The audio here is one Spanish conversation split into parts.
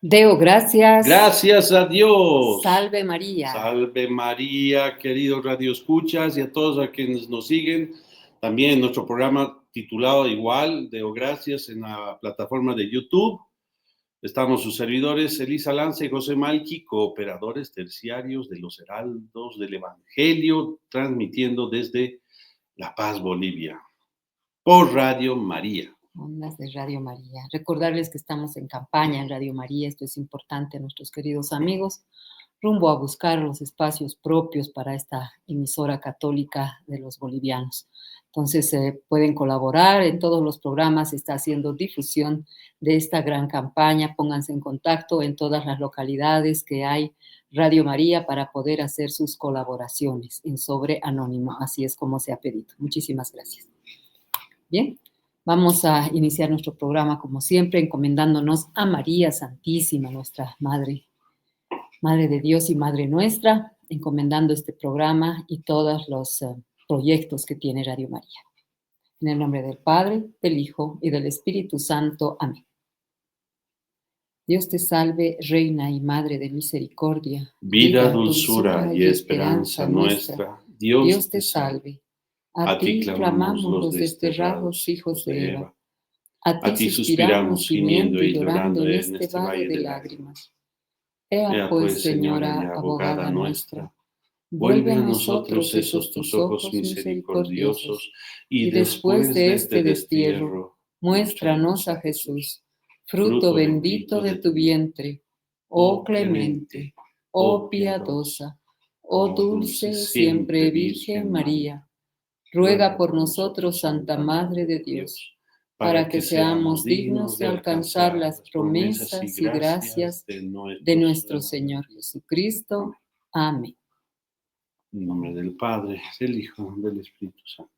Deo, gracias. Gracias a Dios. Salve María. Salve María, queridos radioescuchas y a todos a quienes nos siguen. También nuestro programa titulado igual, Deo Gracias, en la plataforma de YouTube. Estamos sus servidores Elisa Lanza y José Malqui, cooperadores terciarios de los Heraldos del Evangelio, transmitiendo desde La Paz, Bolivia, por Radio María. Ondas de Radio María. Recordarles que estamos en campaña en Radio María, esto es importante a nuestros queridos amigos, rumbo a buscar los espacios propios para esta emisora católica de los bolivianos. Entonces pueden colaborar en todos los programas, se está haciendo difusión de esta gran campaña, pónganse en contacto en todas las localidades que hay Radio María para poder hacer sus colaboraciones en sobre anónimo, así es como se ha pedido. Muchísimas gracias. Bien. Vamos a iniciar nuestro programa, como siempre, encomendándonos a María Santísima, nuestra Madre, Madre de Dios y Madre nuestra, encomendando este programa y todos los proyectos que tiene Radio María. En el nombre del Padre, del Hijo y del Espíritu Santo. Amén. Dios te salve, Reina y Madre de misericordia. Vida, dulzura y esperanza nuestra. Dios te salve. A ti clamamos los desterrados hijos de Eva. A ti suspiramos gimiendo y llorando en este valle de lágrimas. Ea pues, Señora y abogada nuestra, vuelve a nosotros esos tus ojos misericordiosos, y después de este destierro, muéstranos a Jesús, fruto bendito de tu vientre, oh clemente, oh piadosa, oh dulce siempre Virgen María. Ruega por nosotros, Santa Madre de Dios, para que seamos dignos de alcanzar las promesas y gracias de nuestro Señor Jesucristo. Amén. En nombre del Padre, del Hijo, del Espíritu Santo.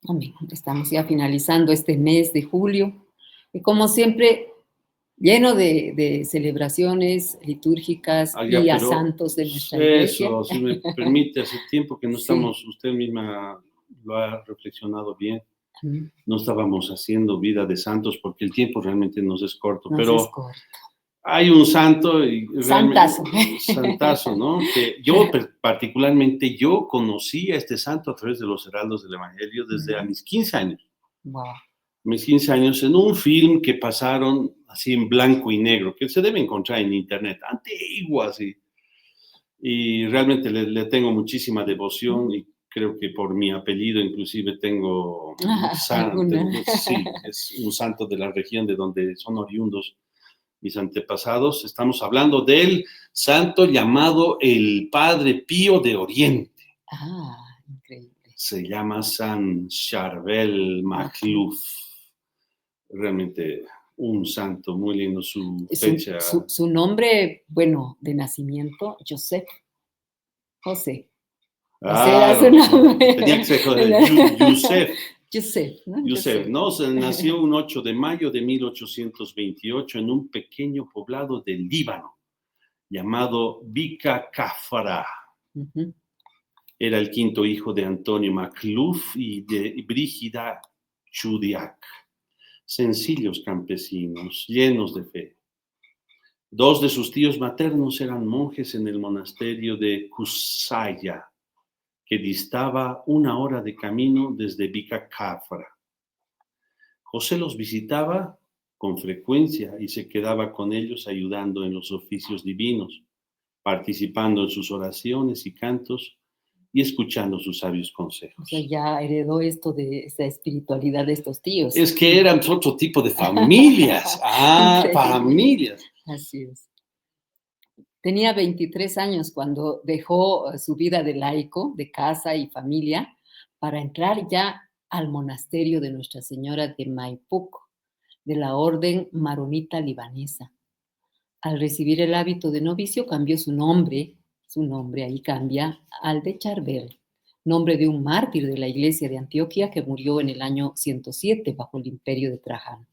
Amén. Estamos ya finalizando este mes de julio y como siempre lleno de celebraciones litúrgicas y a santos de nuestra iglesia. Eso, si me permite, hace tiempo que no estamos, usted misma lo ha reflexionado bien, no estábamos haciendo vida de santos porque el tiempo realmente nos es corto, pero hay un santo y santazo, ¿no? Que yo particularmente yo conocí a este santo a través de los Heraldos del Evangelio desde a mis 15 años. Wow. Mis 15 años en un film que pasaron así en blanco y negro, que se debe encontrar en internet, antiguo así. Y realmente le tengo muchísima devoción y creo que por mi apellido inclusive tengo santo, sí, es un santo de la región de donde son oriundos mis antepasados. Estamos hablando del santo llamado el Padre Pío de Oriente. Ah, increíble. Se llama San Charbel Makhlouf. Realmente un santo muy lindo, su fecha. Su nombre, bueno, de nacimiento, José. José era su nombre. Tenía que ser Yusef. ¿No? Yusef, ¿no? Nació un 8 de mayo de 1828 en un pequeño poblado del Líbano llamado Bika Kafra. Uh-huh. Era el quinto hijo de Antonio Makhlouf y de Brígida Chudiak. Sencillos campesinos, llenos de fe. Dos de sus tíos maternos eran monjes en el monasterio de Kusaya, que distaba 1 hora de camino desde Bika Kafra. José los visitaba con frecuencia y se quedaba con ellos ayudando en los oficios divinos, participando en sus oraciones y cantos y escuchando sus sabios consejos. O sea, ya heredó esto de esa espiritualidad de estos tíos. Es que eran otro tipo de familias. Familias. Así es. Tenía 23 años cuando dejó su vida de laico, de casa y familia, para entrar ya al monasterio de Nuestra Señora de Maipuk, de la orden maronita libanesa. Al recibir el hábito de novicio, cambió su nombre ahí cambia, al de Charbel, nombre de un mártir de la iglesia de Antioquía que murió en el año 107 bajo el imperio de Trajano.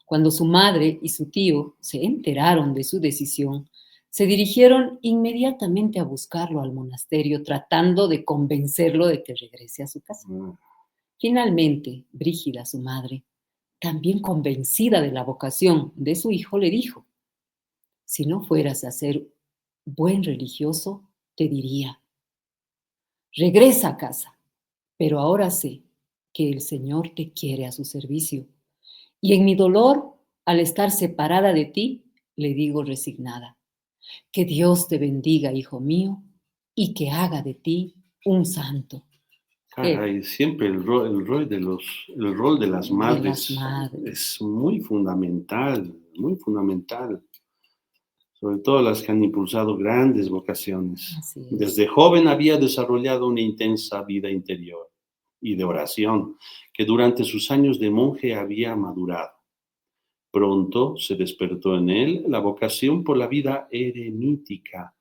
Cuando su madre y su tío se enteraron de su decisión, se dirigieron inmediatamente a buscarlo al monasterio, tratando de convencerlo de que regrese a su casa. Finalmente, Brígida, su madre, también convencida de la vocación de su hijo, le dijo: Si no fueras a ser buen religioso, te diría, regresa a casa, pero ahora sé que el Señor te quiere a su servicio. Y en mi dolor, al estar separada de ti, le digo resignada, que Dios te bendiga, hijo mío, y que haga de ti un santo. Caray, siempre el rol de las De las madres madres. es muy fundamental, muy fundamental. Sobre todo las que han impulsado grandes vocaciones. Así es. Desde joven había desarrollado una intensa vida interior y de oración que durante sus años de monje había madurado. Pronto se despertó en él la vocación por la vida eremítica,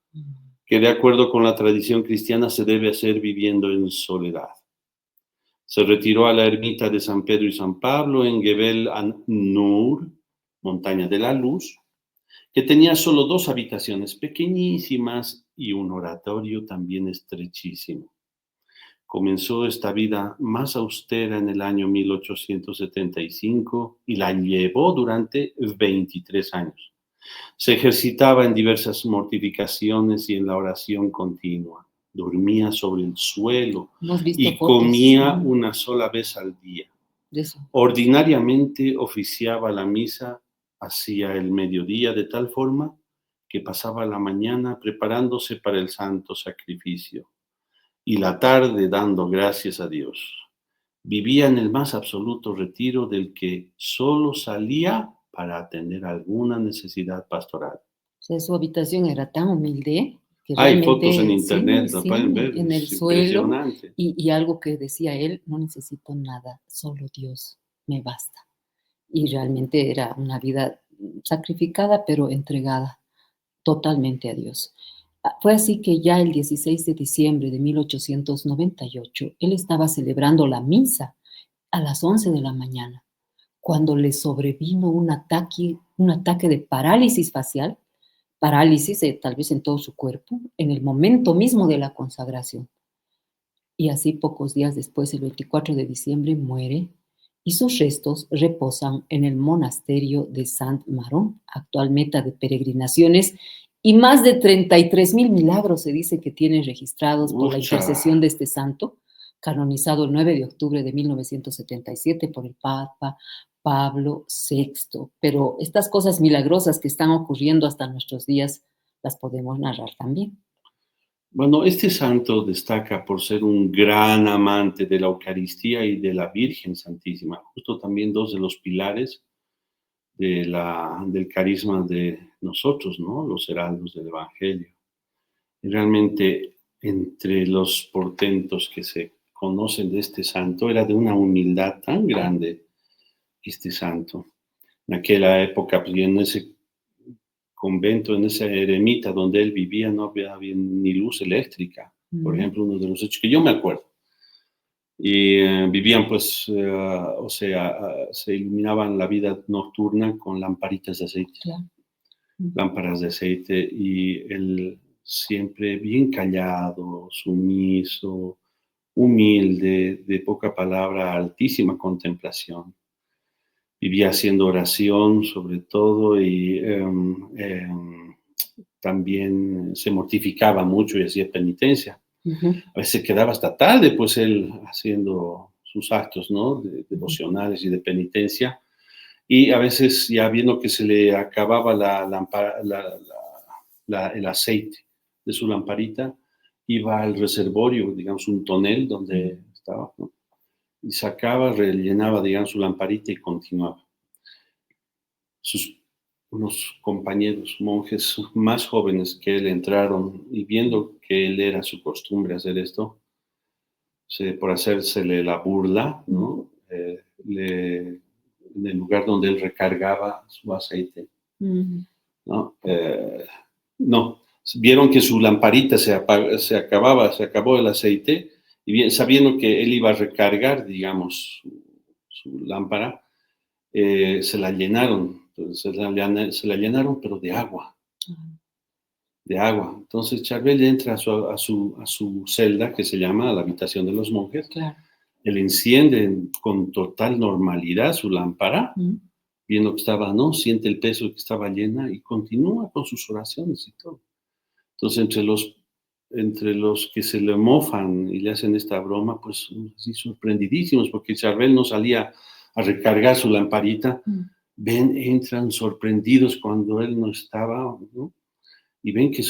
que de acuerdo con la tradición cristiana se debe hacer viviendo en soledad. Se retiró a la ermita de San Pedro y San Pablo en Gebel an-Nur, Montaña de la Luz, que tenía solo 2 habitaciones pequeñísimas y un oratorio también estrechísimo. Comenzó esta vida más austera en el año 1875 y la llevó durante 23 años. Se ejercitaba en diversas mortificaciones y en la oración continua. Dormía sobre el suelo Hemos visto y fotos comía una sola vez al día. de eso. Ordinariamente oficiaba la misa hacia el mediodía de tal forma que pasaba la mañana preparándose para el santo sacrificio y la tarde dando gracias a Dios. Vivía en el más absoluto retiro del que solo salía para atender alguna necesidad pastoral. O sea, su habitación era tan humilde que Hay fotos en realmente, internet, lo sí, pueden ver, en el es suelo. impresionante. Y algo que decía él, no necesito nada, solo Dios me basta. Y realmente era una vida sacrificada, pero entregada totalmente a Dios. Fue así que ya el 16 de diciembre de 1898, él estaba celebrando la misa a las 11 de la mañana, cuando le sobrevino un ataque de parálisis facial, parálisis tal vez en todo su cuerpo, en el momento mismo de la consagración. Y así pocos días después, el 24 de diciembre, muere y sus restos reposan en el monasterio de Saint-Maron, actual meta de peregrinaciones, y más de 33,000 milagros se dice que tiene registrados por la Mucha, intercesión de este santo, canonizado el 9 de octubre de 1977 por el Papa Pablo VI. Pero estas cosas milagrosas que están ocurriendo hasta nuestros días las podemos narrar también. Bueno, este santo destaca por ser un gran amante de la Eucaristía y de la Virgen Santísima, justo también 2 de los pilares del carisma de nosotros, ¿no? Los heraldos del Evangelio. Y realmente, entre los portentos que se conocen de este santo, era de una humildad tan grande este santo. En aquella época, pues, y en ese convento, en esa eremita donde él vivía, no había ni luz eléctrica, por ejemplo, uno de los hechos que yo me acuerdo. Y vivían, pues, o sea, se iluminaban la vida nocturna con lamparitas de aceite, Claro. lámparas de aceite, y él siempre bien callado, sumiso, humilde, de poca palabra, altísima contemplación. Vivía haciendo oración sobre todo y también se mortificaba mucho y hacía penitencia. Uh-huh. A veces quedaba hasta tarde, pues él haciendo sus actos, ¿no? Devocionales y de penitencia. Y a veces ya viendo que se le acababa el aceite de su lamparita, iba al reservorio, digamos, un tonel donde estaba, ¿no? Y sacaba, rellenaba, digamos, su lamparita y continuaba. Unos compañeros monjes más jóvenes que él entraron y viendo que él era su costumbre hacer esto, por hacérsele la burla, ¿no? En el lugar donde él recargaba su aceite, ¿no? No, vieron que su lamparita se acabó el aceite, y bien, sabiendo que él iba a recargar, digamos, su lámpara, se la llenaron. Entonces se la llenaron, pero de agua. De agua. Entonces Charbel entra a su celda, que se llama la habitación de los monjes. Claro. Él enciende con total normalidad su lámpara viendo que estaba, ¿no? Siente el peso de que estaba llena y continúa con sus oraciones y todo. Entonces, entre los que se le mofan y le hacen esta broma, pues así sorprendidísimos, porque Charbel no salía a recargar su lamparita. Entran sorprendidos cuando él no estaba, ¿no? Y ven que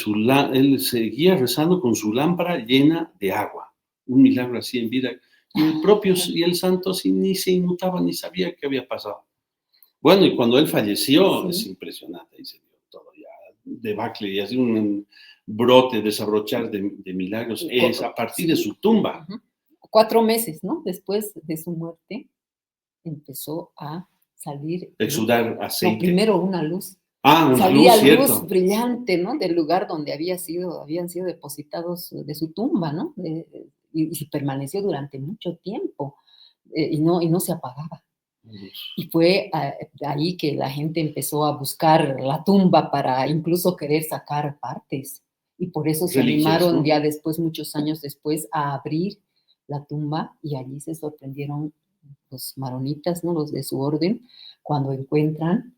él seguía rezando con su lámpara llena de agua. Un milagro así en vida. Y el santo sí, ni se inmutaba, ni sabía qué había pasado. Bueno, y cuando él falleció, Sí. es impresionante, ahí se dio todo ya, debacle, y así un brote, desabrochar de milagros, es a partir de su tumba. 4 meses, ¿no? Después de su muerte, empezó a salir Exudar luz. aceite. No, primero una luz. Una salía luz, cierto. Brillante, ¿no? Del lugar donde habían sido depositados de su tumba, ¿no? Y permaneció durante mucho tiempo y no se apagaba. Y fue ahí que la gente empezó a buscar la tumba para incluso querer sacar partes. Y por eso se animaron, ¿no? Ya después, muchos años después, a abrir la tumba y allí se sorprendieron los maronitas, ¿no? Los de su orden, cuando encuentran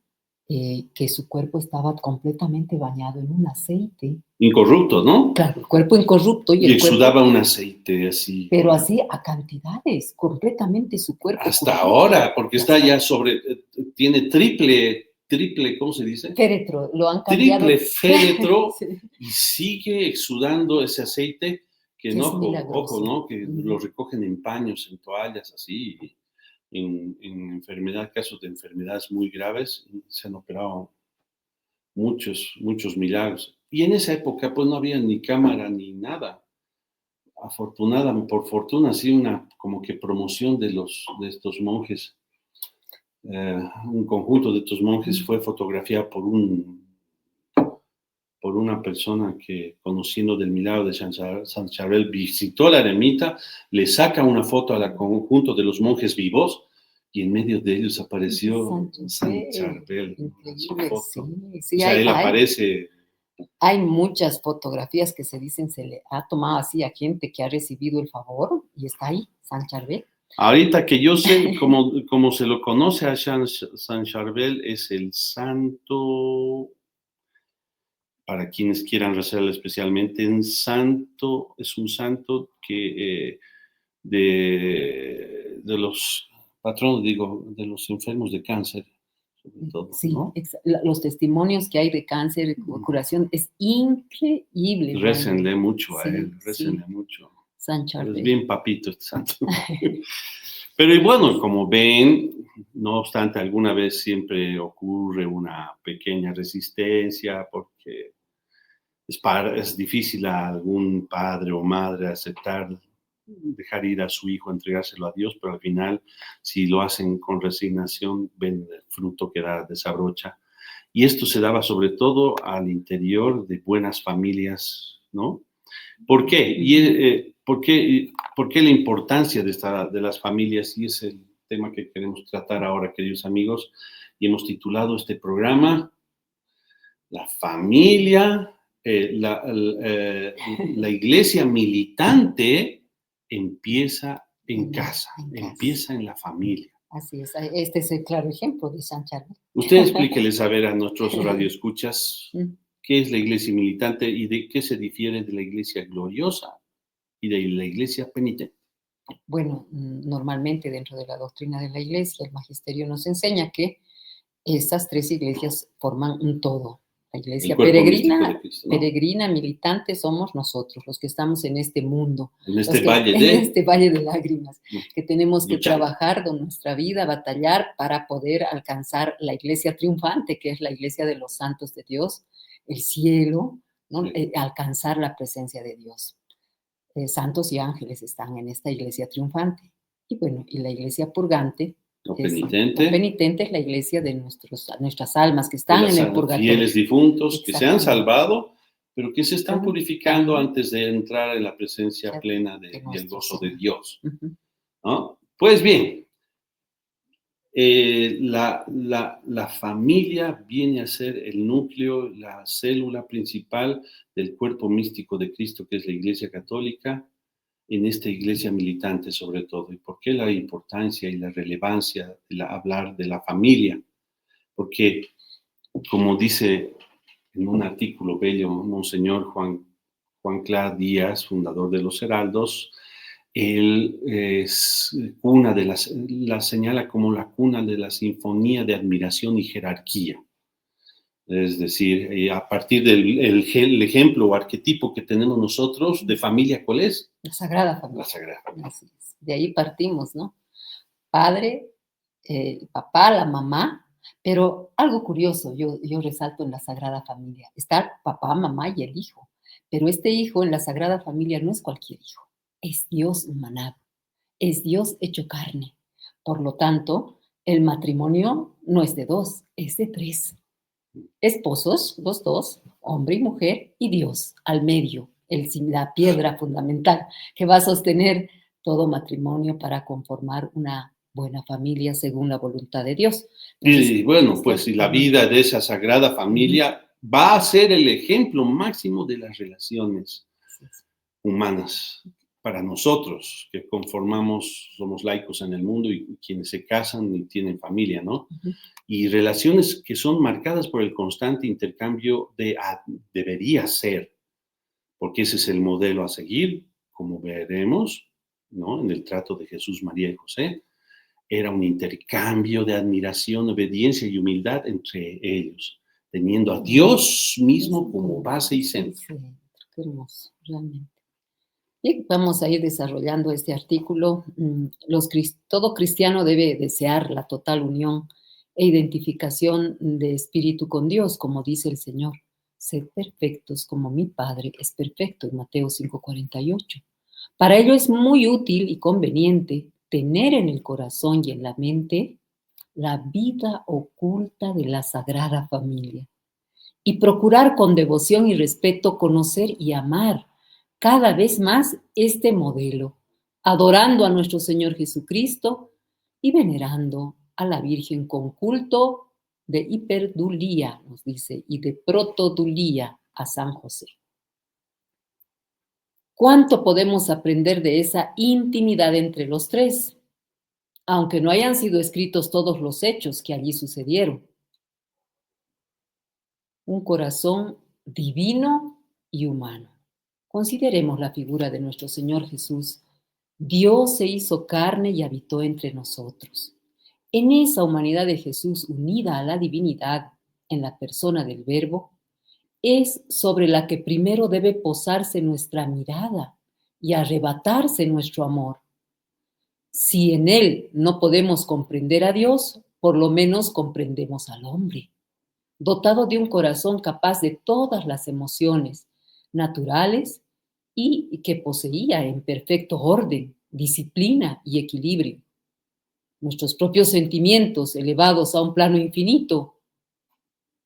que su cuerpo estaba completamente bañado en un aceite. Incorrupto, ¿no? Claro, el cuerpo incorrupto. Y exudaba un aceite así. Pero así a cantidades, completamente su cuerpo. Hasta ahora, porque está ya tiene triple, ¿cómo se dice? Féretro, lo han cambiado. Triple féretro Sí. Y sigue exudando ese aceite que no, ojo, ¿no? Que lo recogen en paños, en toallas, así, en casos de enfermedades muy graves, se han operado muchos milagros. Y en esa época, pues no había ni cámara ni nada. Por fortuna, sí, una como que promoción de estos monjes. Un conjunto de estos monjes fue fotografiada por una persona que, conociendo del milagro de San Charbel, visitó la ermita, le saca una foto al conjunto de los monjes vivos y en medio de ellos apareció San Charbel. Increíble, sí, o sea, él aparece. Hay muchas fotografías que se dicen se le ha tomado así a gente que ha recibido el favor y está ahí, San Charbel. Ahorita que yo sé, como se lo conoce a San Charbel, es el santo, para quienes quieran rezarle especialmente, es un santo que de los patronos, de los enfermos de cáncer, sobre todo, sí, ¿no? Los testimonios que hay de cáncer, curación, es increíble. Récenle mucho a él, récenle mucho. San Charbel. Es bien papito este santo. Pero y bueno, como ven, no obstante, alguna vez siempre ocurre una pequeña resistencia porque es difícil a algún padre o madre aceptar, dejar ir a su hijo, entregárselo a Dios, pero al final, si lo hacen con resignación, ven el fruto que desabrocha. Y esto se daba sobre todo al interior de buenas familias, ¿no? ¿Por qué? ¿Por qué la importancia de las familias? Y es el tema que queremos tratar ahora, queridos amigos, y hemos titulado este programa La familia, la iglesia militante empieza en casa, empieza en la familia. Así es, este es el claro ejemplo de San Charbel. Usted explíqueles a ver a nuestros radioescuchas qué es la iglesia militante y de qué se difiere de la iglesia gloriosa y de la iglesia penitente. Bueno, normalmente dentro de la doctrina de la iglesia, el magisterio nos enseña que estas 3 iglesias forman un todo. La iglesia peregrina, Cristo, ¿no? Peregrina, militante, somos nosotros, los que estamos en este mundo. En este valle de lágrimas, que tenemos que trabajar con nuestra vida, batallar para poder alcanzar la iglesia triunfante, que es la iglesia de los santos de Dios, el cielo, ¿no? Alcanzar la presencia de Dios. Santos y ángeles están en esta iglesia triunfante. Y bueno, y la iglesia purgante, penitente es la iglesia de nuestras almas que están en el purgatorio. Fieles difuntos que se han salvado, pero que se están purificando antes de entrar en la presencia plena del gozo de Dios. ¿No? Pues bien, la familia viene a ser el núcleo, la célula principal del cuerpo místico de Cristo, que es la Iglesia Católica, en esta iglesia militante sobre todo. ¿Y por qué la importancia y la relevancia de hablar de la familia? porque, como dice en un artículo bello Monseñor Juan Clar Díaz, fundador de los Heraldos, él es cuna la señala como la cuna de la sinfonía de admiración y jerarquía. Es decir, a partir del ejemplo o arquetipo que tenemos nosotros de familia, ¿cuál es? La Sagrada Familia. La Sagrada Familia. Así es. De ahí partimos, ¿no? Padre, el papá, la mamá, pero algo curioso, yo resalto en la Sagrada Familia. Está papá, mamá y el hijo, pero este hijo en la Sagrada Familia no es cualquier hijo, es Dios humanado, es Dios hecho carne. Por lo tanto, el matrimonio no es de dos, es de tres. Esposos, los dos, hombre y mujer, y Dios al medio, la piedra fundamental que va a sostener todo matrimonio para conformar una buena familia según la voluntad de Dios. Entonces, Y bueno, pues y la vida de esa Sagrada Familia va a ser el ejemplo máximo de las relaciones humanas para nosotros, que somos laicos en el mundo y quienes se casan y tienen familia, ¿no? Y relaciones que son marcadas por el constante intercambio debería ser, porque ese es el modelo a seguir, como veremos, ¿no? En el trato de Jesús, María y José, era un intercambio de admiración, obediencia y humildad entre ellos, teniendo a Dios mismo como base y centro. Qué hermoso, realmente. Y vamos a ir desarrollando este artículo. Todo cristiano debe desear la total unión e identificación de espíritu con Dios, como dice el Señor. Sed perfectos como mi Padre es perfecto, en Mateo 5:48. Para ello es muy útil y conveniente tener en el corazón y en la mente la vida oculta de la Sagrada Familia y procurar con devoción y respeto conocer y amar cada vez más este modelo, adorando a nuestro Señor Jesucristo y venerando a la Virgen con culto de hiperdulía, nos dice, y de protodulía a San José. ¿Cuánto podemos aprender de esa intimidad entre los tres? Aunque no hayan sido escritos todos los hechos que allí sucedieron. Un corazón divino y humano. Consideremos la figura de nuestro Señor Jesús. Dios se hizo carne y habitó entre nosotros. En esa humanidad de Jesús unida a la divinidad en la persona del Verbo, es sobre la que primero debe posarse nuestra mirada y arrebatarse nuestro amor. Si en Él no podemos comprender a Dios, por lo menos comprendemos al hombre, dotado de un corazón capaz de todas las emociones naturales y que poseía en perfecto orden, disciplina y equilibrio. Nuestros propios sentimientos elevados a un plano infinito.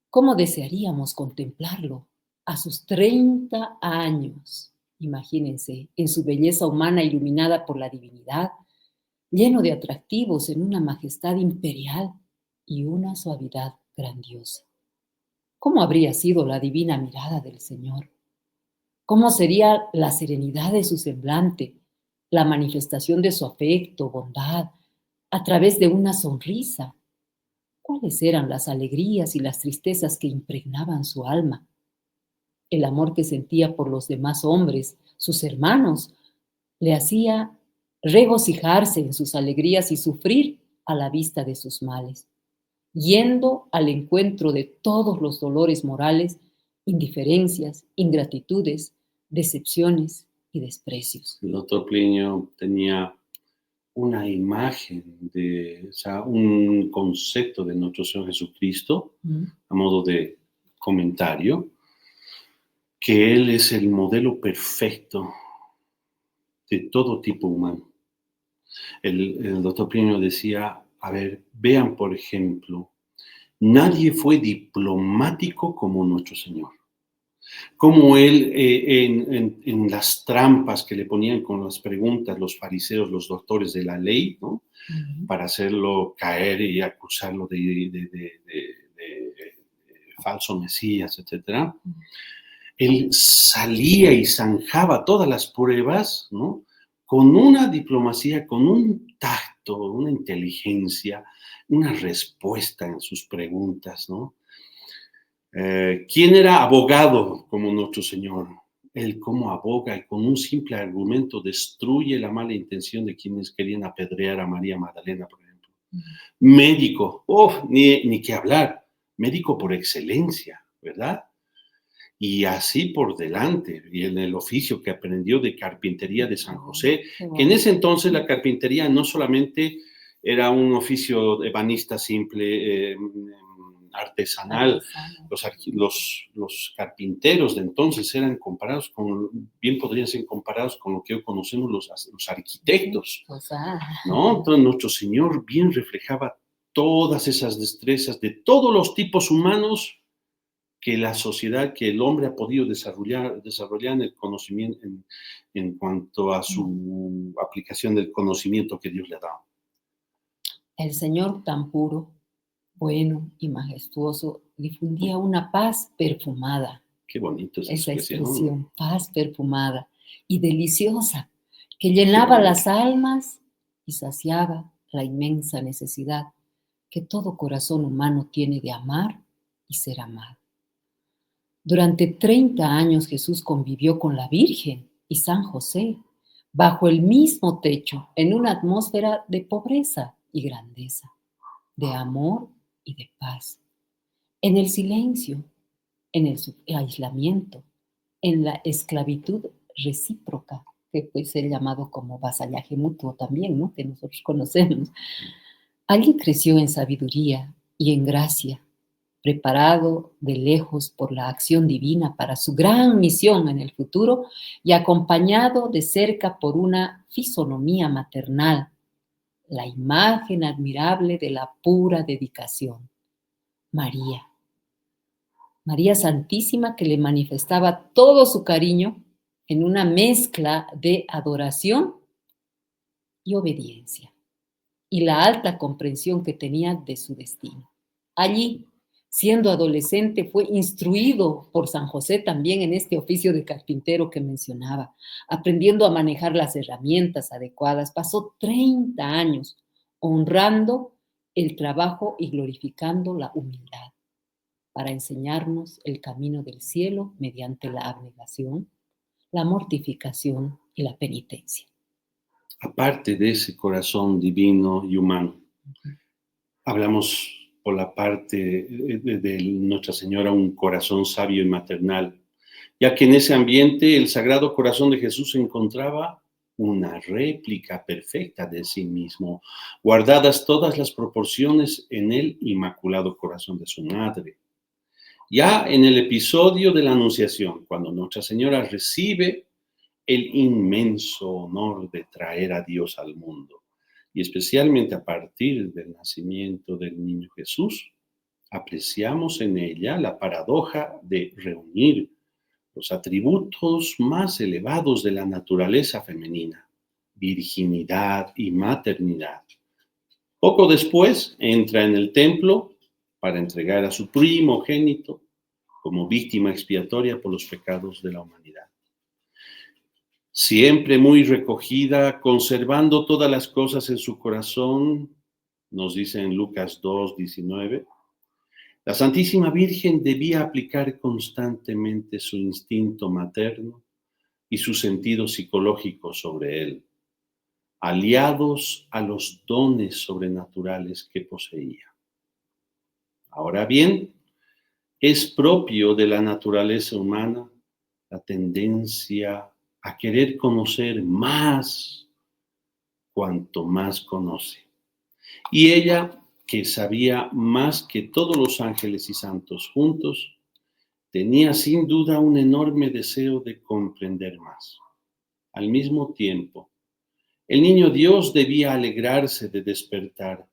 ¿Cómo desearíamos contemplarlo a sus 30 años? Imagínense, en su belleza humana iluminada por la divinidad, lleno de atractivos en una majestad imperial y una suavidad grandiosa. ¿Cómo habría sido la divina mirada del Señor? ¿Cómo sería la serenidad de su semblante, la manifestación de su afecto, bondad, a través de una sonrisa? ¿Cuáles eran las alegrías y las tristezas que impregnaban su alma? El amor que sentía por los demás hombres, sus hermanos, le hacía regocijarse en sus alegrías y sufrir a la vista de sus males, yendo al encuentro de todos los dolores morales, indiferencias, ingratitudes, decepciones y desprecios. El doctor Plinio tenía una imagen o sea, un concepto de nuestro Señor Jesucristo, a modo de comentario, que Él es el modelo perfecto de todo tipo humano. El doctor Plinio decía, a ver, vean por ejemplo, nadie fue diplomático como nuestro Señor. Como Él en las trampas que le ponían con las preguntas los fariseos, los doctores de la ley, ¿no? Para hacerlo caer y acusarlo de falso mesías, etc. Él salía y zanjaba todas las pruebas, ¿no? Con una diplomacia, con un tacto, una inteligencia una respuesta en sus preguntas, ¿no? ¿Quién era abogado como nuestro Señor? Él como aboga y con un simple argumento destruye la mala intención de quienes querían apedrear a María Magdalena, por ejemplo. Médico, ni qué hablar, médico por excelencia, ¿verdad? Y así por delante, y en el oficio que aprendió de carpintería de San José, que en ese entonces la carpintería no solamente era un oficio ebanista simple, artesanal. Los carpinteros de entonces eran comparados con, bien podrían ser comparados con lo que hoy conocemos los arquitectos, ¿no? Entonces nuestro Señor bien reflejaba todas esas destrezas de todos los tipos humanos que la sociedad, que el hombre ha podido desarrollar en el conocimiento, en cuanto a su aplicación del conocimiento que Dios le ha dado. El Señor tan puro, bueno y majestuoso difundía una paz perfumada. Qué bonito esa expresión, paz perfumada y deliciosa, que llenaba las almas y saciaba la inmensa necesidad que todo corazón humano tiene de amar y ser amado. Durante 30 años Jesús convivió con la Virgen y San José, bajo el mismo techo, en una atmósfera de pobreza y grandeza, de amor y de paz, en el silencio, en el aislamiento, en la esclavitud recíproca, que puede ser llamado como vasallaje mutuo también, ¿no? Que nosotros conocemos. Allí creció en sabiduría y en gracia, preparado de lejos por la acción divina para su gran misión en el futuro y acompañado de cerca por una fisonomía maternal, la imagen admirable de la pura dedicación, María. María Santísima, que le manifestaba todo su cariño en una mezcla de adoración y obediencia, y la alta comprensión que tenía de su destino. Allí, siendo adolescente, fue instruido por San José también en este oficio de carpintero que mencionaba, aprendiendo a manejar las herramientas adecuadas. Pasó 30 años honrando el trabajo y glorificando la humildad, para enseñarnos el camino del cielo mediante la abnegación, la mortificación y la penitencia. Aparte de ese corazón divino y humano, hablamos por la parte de Nuestra Señora, un corazón sabio y maternal, ya que en ese ambiente el Sagrado Corazón de Jesús encontraba una réplica perfecta de sí mismo, guardadas todas las proporciones en el Inmaculado Corazón de su Madre. Ya en el episodio de la Anunciación, cuando Nuestra Señora recibe el inmenso honor de traer a Dios al mundo, y especialmente a partir del nacimiento del niño Jesús, apreciamos en ella la paradoja de reunir los atributos más elevados de la naturaleza femenina, virginidad y maternidad. Poco después entra en el templo para entregar a su primogénito como víctima expiatoria por los pecados de la humanidad. Siempre muy recogida, conservando todas las cosas en su corazón, nos dice en Lucas 2:19, la Santísima Virgen debía aplicar constantemente su instinto materno y su sentido psicológico sobre él, aliados a los dones sobrenaturales que poseía. Ahora bien, es propio de la naturaleza humana la tendencia a querer conocer más cuanto más conoce. Y ella, que sabía más que todos los ángeles y santos juntos, tenía sin duda un enorme deseo de comprender más. Al mismo tiempo, el niño Dios debía alegrarse de despertar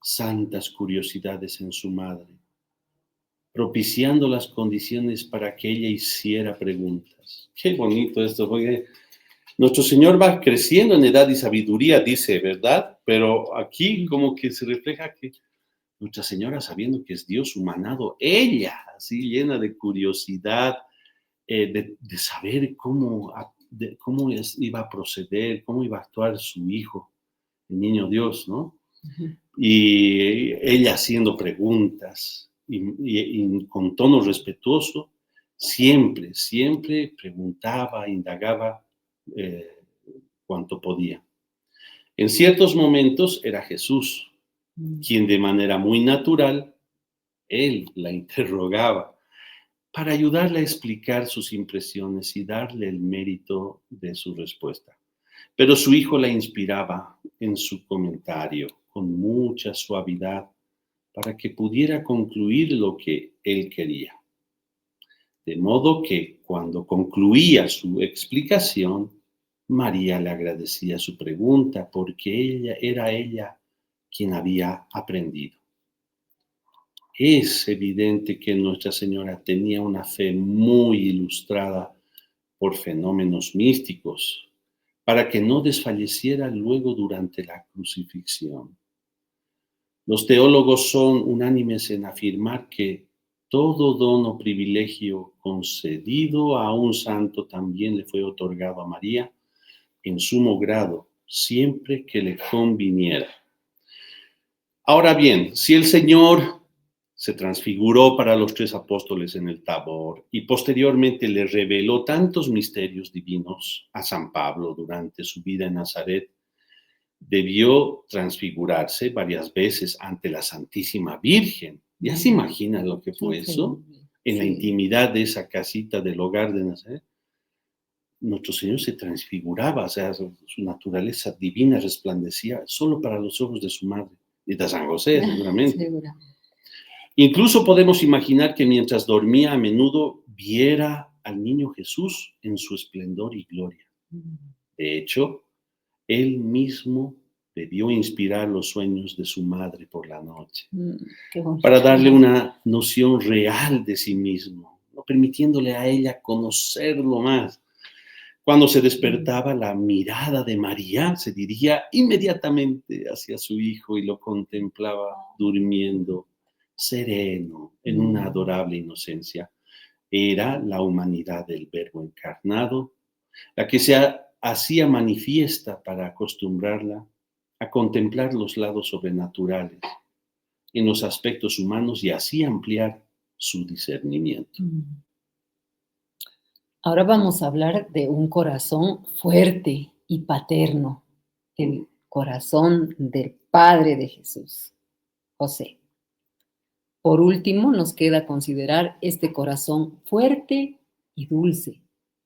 santas curiosidades en su madre, propiciando las condiciones para que ella hiciera preguntas. Qué bonito esto, porque nuestro Señor va creciendo en edad y sabiduría, dice, ¿verdad? Pero aquí como que se refleja que Nuestra Señora, sabiendo que es Dios humanado, ella, así llena de curiosidad, de saber cómo iba a proceder, cómo iba a actuar su hijo, el niño Dios, ¿no? Y ella haciendo preguntas y con tono respetuoso, siempre preguntaba, indagaba cuanto podía. En ciertos momentos era Jesús quien de manera muy natural, él la interrogaba para ayudarle a explicar sus impresiones y darle el mérito de su respuesta. Pero su hijo la inspiraba en su comentario con mucha suavidad para que pudiera concluir lo que él quería. De modo que cuando concluía su explicación, María le agradecía su pregunta porque ella quien había aprendido. Es evidente que Nuestra Señora tenía una fe muy ilustrada por fenómenos místicos, para que no desfalleciera luego durante la crucifixión. Los teólogos son unánimes en afirmar que todo don o privilegio concedido a un santo también le fue otorgado a María en sumo grado, siempre que le conviniera. Ahora bien, si el Señor se transfiguró para los 3 apóstoles en el Tabor y posteriormente le reveló tantos misterios divinos a San Pablo durante su vida en Nazaret, debió transfigurarse varias veces ante la Santísima Virgen. ¿Ya se imagina lo que fue eso? En la intimidad de esa casita del hogar de Nazaret. Nuestro Señor se transfiguraba, o sea, su naturaleza divina resplandecía solo para los ojos de su madre y de San José, seguramente. Incluso podemos imaginar que mientras dormía a menudo viera al niño Jesús en su esplendor y gloria. De hecho, él mismo debió inspirar los sueños de su madre por la noche para darle una noción real de sí mismo, ¿no? Permitiéndole a ella conocerlo más. Cuando se despertaba, la mirada de María se dirigía inmediatamente hacia su hijo y lo contemplaba durmiendo sereno, en una adorable inocencia. Era la humanidad del Verbo encarnado, la que se hacía manifiesta para acostumbrarla a contemplar los lados sobrenaturales en los aspectos humanos y así ampliar su discernimiento. Ahora vamos a hablar de un corazón fuerte y paterno, el corazón del Padre de Jesús, José. Por último, nos queda considerar este corazón fuerte y dulce,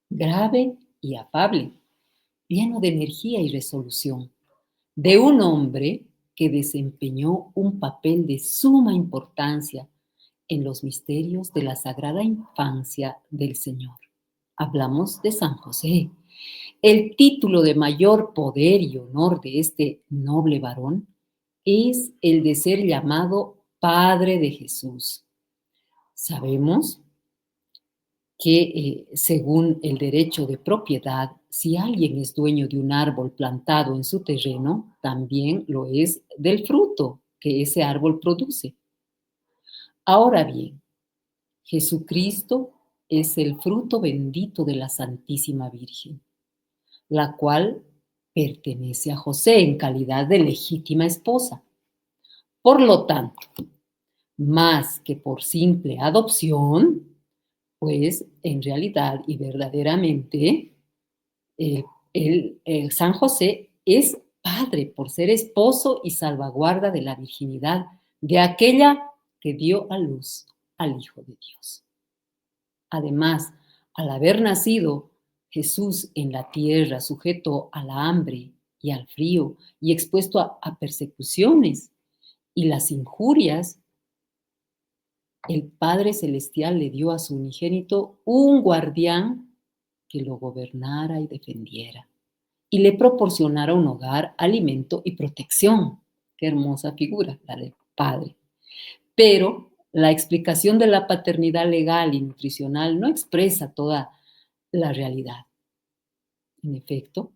grave y afable, lleno de energía y resolución, de un hombre que desempeñó un papel de suma importancia en los misterios de la sagrada infancia del Señor. Hablamos de San José. El título de mayor poder y honor de este noble varón es el de ser llamado Padre de Jesús. Sabemos que según el derecho de propiedad, si alguien es dueño de un árbol plantado en su terreno, también lo es del fruto que ese árbol produce. Ahora bien, Jesucristo es el fruto bendito de la Santísima Virgen, la cual pertenece a José en calidad de legítima esposa. Por lo tanto, más que por simple adopción, pues en realidad y verdaderamente San José es padre por ser esposo y salvaguarda de la virginidad de aquella que dio a luz al Hijo de Dios. Además, al haber nacido Jesús en la tierra, sujeto a la hambre y al frío y expuesto a persecuciones y las injurias, el Padre Celestial le dio a su unigénito un guardián que lo gobernara y defendiera y le proporcionara un hogar, alimento y protección. Qué hermosa figura la del Padre. Pero la explicación de la paternidad legal y nutricional no expresa toda la realidad. En efecto,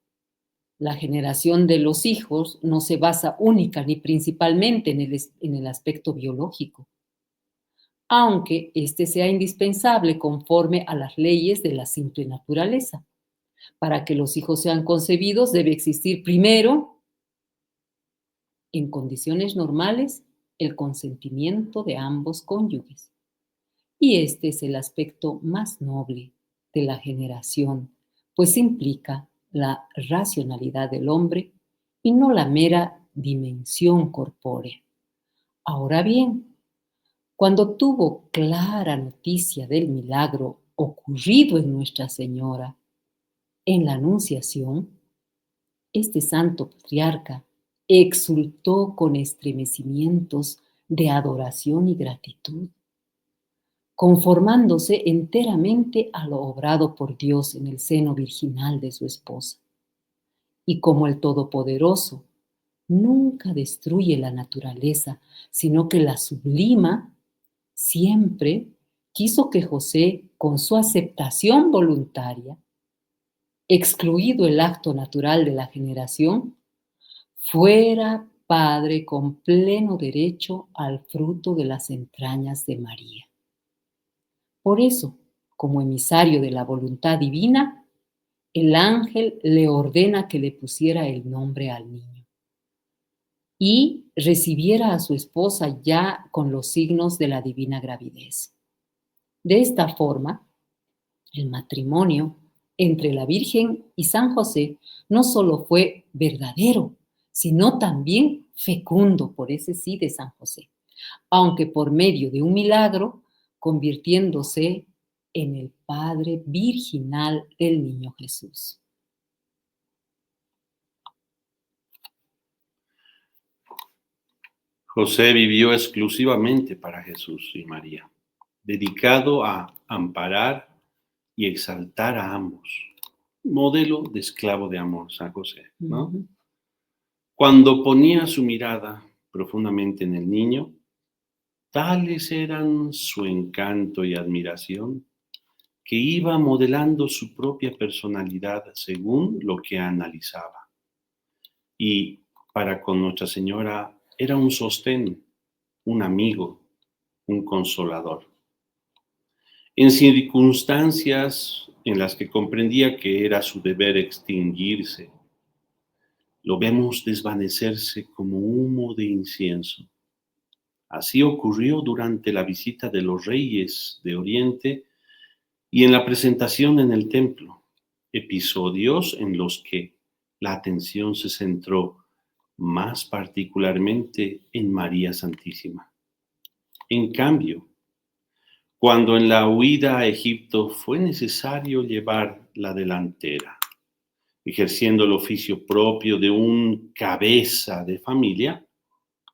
la generación de los hijos no se basa única ni principalmente en el aspecto biológico, aunque este sea indispensable conforme a las leyes de la simple naturaleza. Para que los hijos sean concebidos debe existir primero en condiciones normales, el consentimiento de ambos cónyuges. Y este es el aspecto más noble de la generación, pues implica la racionalidad del hombre y no la mera dimensión corpórea. Ahora bien, cuando tuvo clara noticia del milagro ocurrido en Nuestra Señora en la Anunciación, este santo patriarca exultó con estremecimientos de adoración y gratitud, conformándose enteramente a lo obrado por Dios en el seno virginal de su esposa. Y como el Todopoderoso nunca destruye la naturaleza, sino que la sublima, siempre quiso que José, con su aceptación voluntaria, excluido el acto natural de la generación, fuera padre con pleno derecho al fruto de las entrañas de María. Por eso, como emisario de la voluntad divina, el ángel le ordena que le pusiera el nombre al niño y recibiera a su esposa ya con los signos de la divina gravidez. De esta forma, el matrimonio entre la Virgen y San José no solo fue verdadero, sino también fecundo, por ese sí de San José, aunque por medio de un milagro, convirtiéndose en el Padre virginal del niño Jesús. José vivió exclusivamente para Jesús y María, dedicado a amparar y exaltar a ambos. Modelo de esclavo de amor, San José, ¿no? Uh-huh. Cuando ponía su mirada profundamente en el niño, tales eran su encanto y admiración, que iba modelando su propia personalidad según lo que analizaba. Y para con Nuestra Señora era un sostén, un amigo, un consolador. En circunstancias en las que comprendía que era su deber extinguirse, lo vemos desvanecerse como humo de incienso. Así ocurrió durante la visita de los reyes de Oriente y en la presentación en el templo, episodios en los que la atención se centró más particularmente en María Santísima. En cambio, cuando en la huida a Egipto fue necesario llevar la delantera, ejerciendo el oficio propio de un cabeza de familia,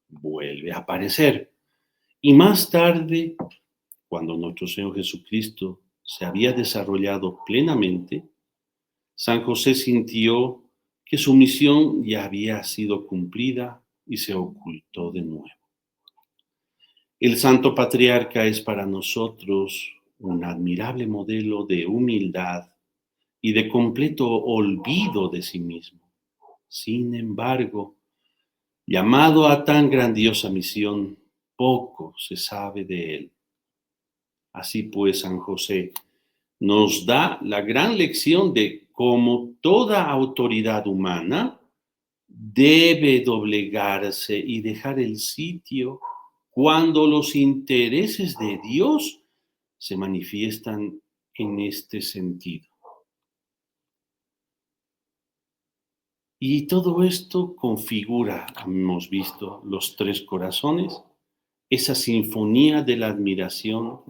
vuelve a aparecer. Y más tarde, cuando nuestro Señor Jesucristo se había desarrollado plenamente, San José sintió que su misión ya había sido cumplida y se ocultó de nuevo. El Santo Patriarca es para nosotros un admirable modelo de humildad y de completo olvido de sí mismo. Sin embargo, llamado a tan grandiosa misión, poco se sabe de él. Así pues, San José nos da la gran lección de cómo toda autoridad humana debe doblegarse y dejar el sitio cuando los intereses de Dios se manifiestan en este sentido. Y todo esto configura, hemos visto, los tres corazones, esa sinfonía de la admiración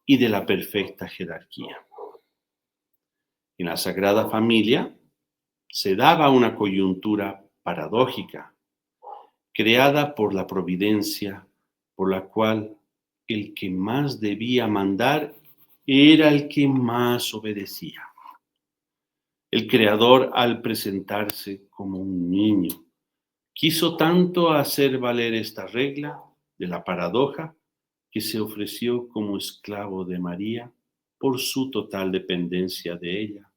y de la perfecta jerarquía. En la Sagrada Familia se daba una coyuntura paradójica, creada por la providencia, por la cual el que más debía mandar era el que más obedecía. El Creador, al presentarse como un niño, quiso tanto hacer valer esta regla de la paradoja que se ofreció como esclavo de María por su total dependencia de ella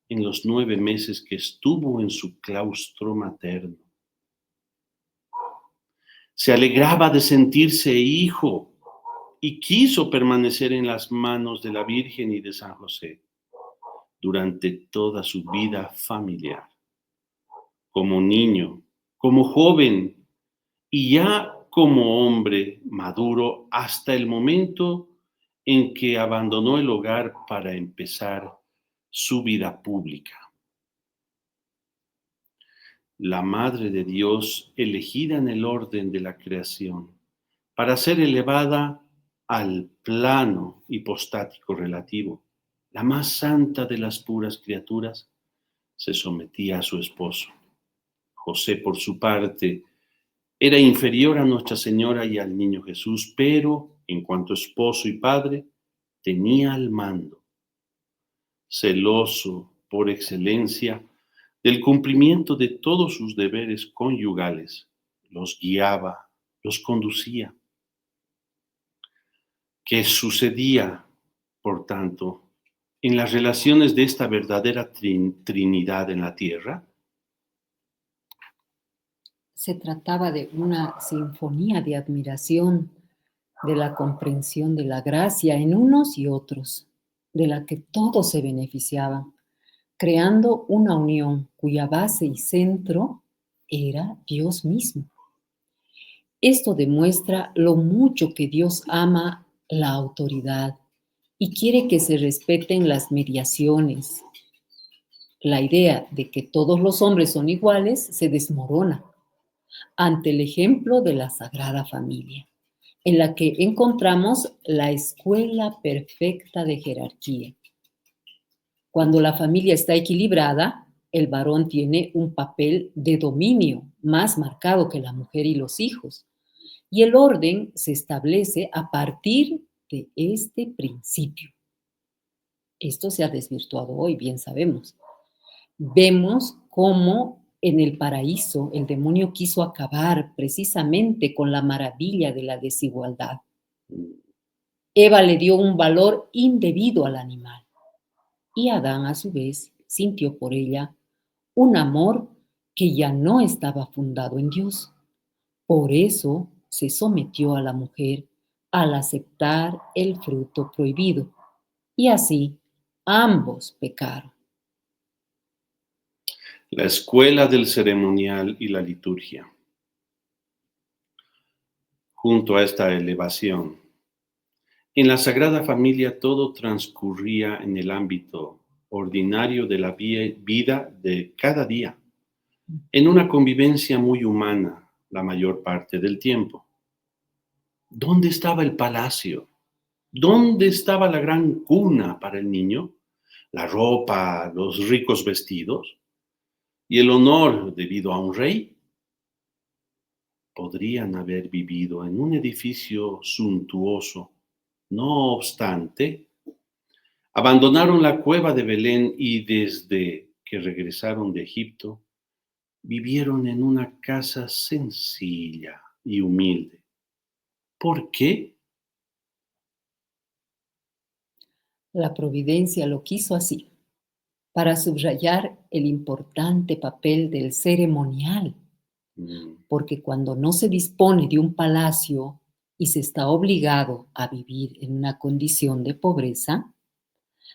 en los 9 meses que estuvo en su claustro materno. Se alegraba de sentirse hijo y quiso permanecer en las manos de la Virgen y de San José durante toda su vida familiar. Como niño, como joven, y ya como hombre maduro hasta el momento en que abandonó el hogar para empezar su vida pública. La Madre de Dios, elegida en el orden de la creación, para ser elevada al plano hipostático relativo, la más santa de las puras criaturas, se sometía a su esposo. José, por su parte, era inferior a Nuestra Señora y al Niño Jesús, pero en cuanto esposo y padre, tenía el mando, celoso por excelencia del cumplimiento de todos sus deberes conyugales. Los guiaba, los conducía. ¿Qué sucedía, por tanto, en las relaciones de esta verdadera Trinidad en la tierra? Se trataba de una sinfonía de admiración, de la comprensión de la gracia en unos y otros, de la que todos se beneficiaban, creando una unión cuya base y centro era Dios mismo. Esto demuestra lo mucho que Dios ama la autoridad y quiere que se respeten las mediaciones. La idea de que todos los hombres son iguales se desmorona ante el ejemplo de la Sagrada Familia, en la que encontramos la escuela perfecta de jerarquía. Cuando la familia está equilibrada, el varón tiene un papel de dominio más marcado que la mujer y los hijos, y el orden se establece a partir de este principio. Esto se ha desvirtuado hoy, bien sabemos. Vemos cómo en el paraíso el demonio quiso acabar precisamente con la maravilla de la desigualdad. Eva le dio un valor indebido al animal y Adán a su vez sintió por ella un amor que ya no estaba fundado en Dios. Por eso se sometió a la mujer al aceptar el fruto prohibido y así ambos pecaron. La escuela del ceremonial y la liturgia. Junto a esta elevación, en la Sagrada Familia todo transcurría en el ámbito ordinario de la vida de cada día, en una convivencia muy humana la mayor parte del tiempo. ¿Dónde estaba el palacio? ¿Dónde estaba la gran cuna para el niño? ¿La ropa, los ricos vestidos? ¿Y el honor debido a un rey? Podrían haber vivido en un edificio suntuoso. No obstante, abandonaron la cueva de Belén y desde que regresaron de Egipto, vivieron en una casa sencilla y humilde. ¿Por qué? La providencia lo quiso así, para subrayar el importante papel del ceremonial, porque cuando no se dispone de un palacio y se está obligado a vivir en una condición de pobreza,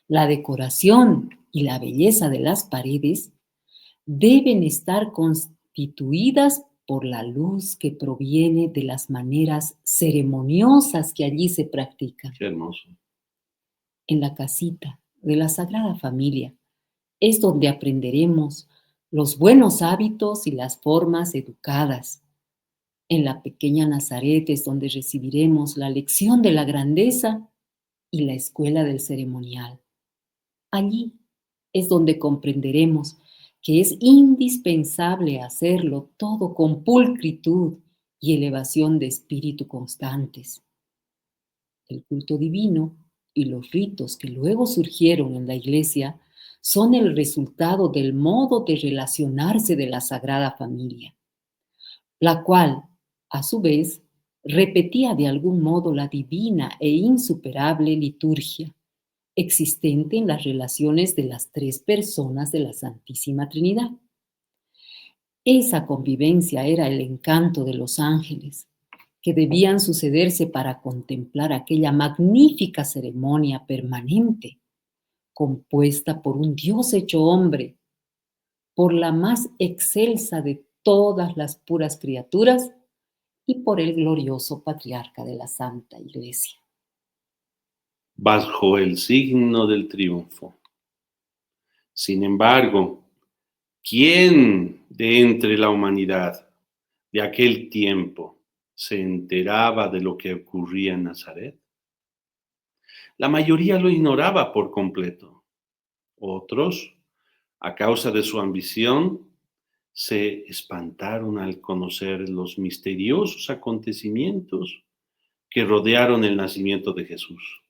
la decoración y la belleza de las paredes deben estar constituidas por la luz que proviene de las maneras ceremoniosas que allí se practican. Qué hermoso. En la casita de la Sagrada Familia es donde aprenderemos los buenos hábitos y las formas educadas. En la pequeña Nazaret es donde recibiremos la lección de la grandeza y la escuela del ceremonial. Allí es donde comprenderemos que es indispensable hacerlo todo con pulcritud y elevación de espíritu constantes. El culto divino y los ritos que luego surgieron en la Iglesia son el resultado del modo de relacionarse de la Sagrada Familia, la cual, a su vez, repetía de algún modo la divina e insuperable liturgia existente en las relaciones de las tres personas de la Santísima Trinidad. Esa convivencia era el encanto de los ángeles, que debían sucederse para contemplar aquella magnífica ceremonia permanente, compuesta por un Dios hecho hombre, por la más excelsa de todas las puras criaturas y por el glorioso patriarca de la Santa Iglesia. Bajo el signo del triunfo. Sin embargo, ¿quién de entre la humanidad de aquel tiempo se enteraba de lo que ocurría en Nazaret? La mayoría lo ignoraba por completo. Otros, a causa de su ambición, se espantaron al conocer los misteriosos acontecimientos que rodearon el nacimiento de Jesús.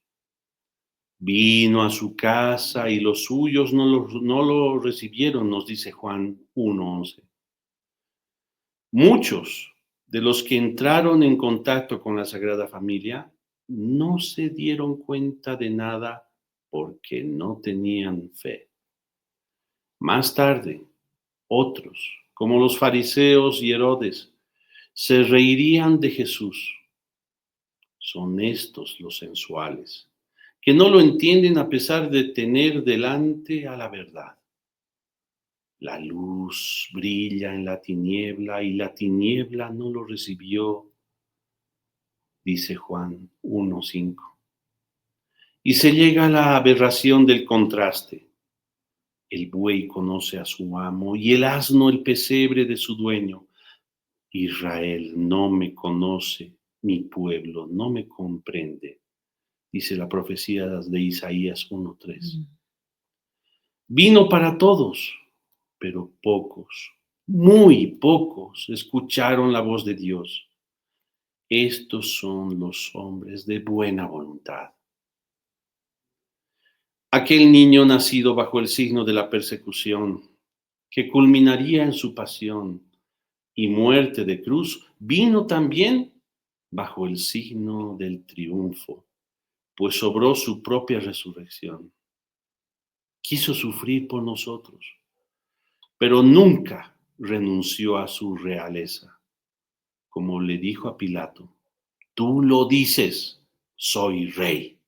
Vino a su casa y los suyos no lo recibieron, nos dice Juan 1:11. Muchos de los que entraron en contacto con la Sagrada Familia no se dieron cuenta de nada porque no tenían fe. Más tarde, otros, como los fariseos y Herodes, se reirían de Jesús. Son estos los sensuales, que no lo entienden a pesar de tener delante a la verdad. La luz brilla en la tiniebla y la tiniebla no lo recibió, dice Juan 1:5. Y se llega a la aberración del contraste. El buey conoce a su amo y el asno el pesebre de su dueño. Israel no me conoce, mi pueblo no me comprende, dice la profecía de Isaías 1:3. Vino para todos, pero pocos, muy pocos, escucharon la voz de Dios. Estos son los hombres de buena voluntad. Aquel niño nacido bajo el signo de la persecución, que culminaría en su pasión y muerte de cruz, vino también bajo el signo del triunfo, pues obró su propia resurrección. Quiso sufrir por nosotros, pero nunca renunció a su realeza. Como le dijo a Pilato, tú lo dices, soy rey.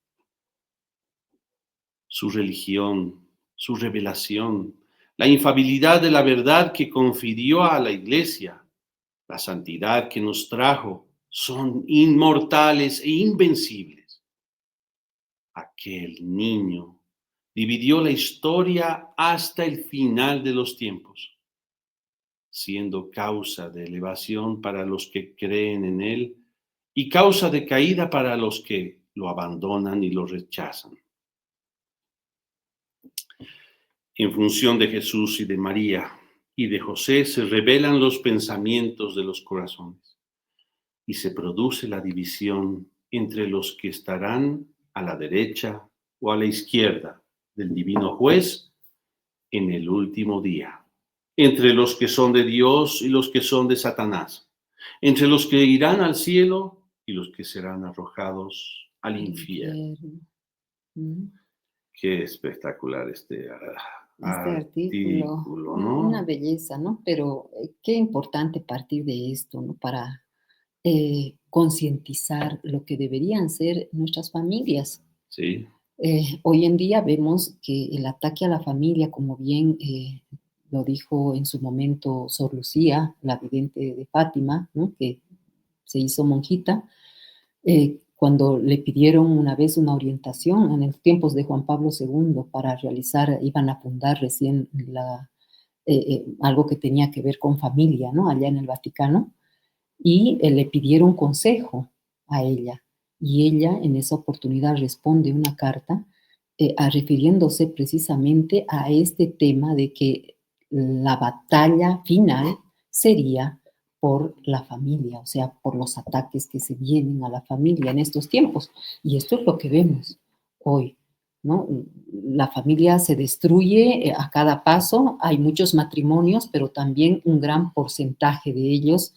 Su religión, su revelación, la infalibilidad de la verdad que confirió a la Iglesia, la santidad que nos trajo, son inmortales e invencibles. Aquel niño dividió la historia hasta el final de los tiempos, siendo causa de elevación para los que creen en él y causa de caída para los que lo abandonan y lo rechazan. En función de Jesús y de María y de José se revelan los pensamientos de los corazones y se produce la división entre los que estarán a la derecha o a la izquierda del divino juez en el último día, entre los que son de Dios y los que son de Satanás, entre los que irán al cielo y los que serán arrojados al infierno. Qué espectacular este artículo, ¿no? Una belleza, ¿no? Pero qué importante partir de esto, ¿no? Para concientizar lo que deberían ser nuestras familias. Sí. Hoy en día vemos que el ataque a la familia, como bien lo dijo en su momento Sor Lucía, la vidente de Fátima, ¿no? Que se hizo monjita, cuando le pidieron una vez una orientación en los tiempos de Juan Pablo II para realizar, iban a fundar recién algo que tenía que ver con familia, ¿no? Allá en el Vaticano, y le pidieron consejo a ella. Y ella en esa oportunidad responde una carta refiriéndose precisamente a este tema de que la batalla final sería por la familia, o sea, por los ataques que se vienen a la familia en estos tiempos. Y esto es lo que vemos hoy, ¿no? La familia se destruye a cada paso, hay muchos matrimonios, pero también un gran porcentaje de ellos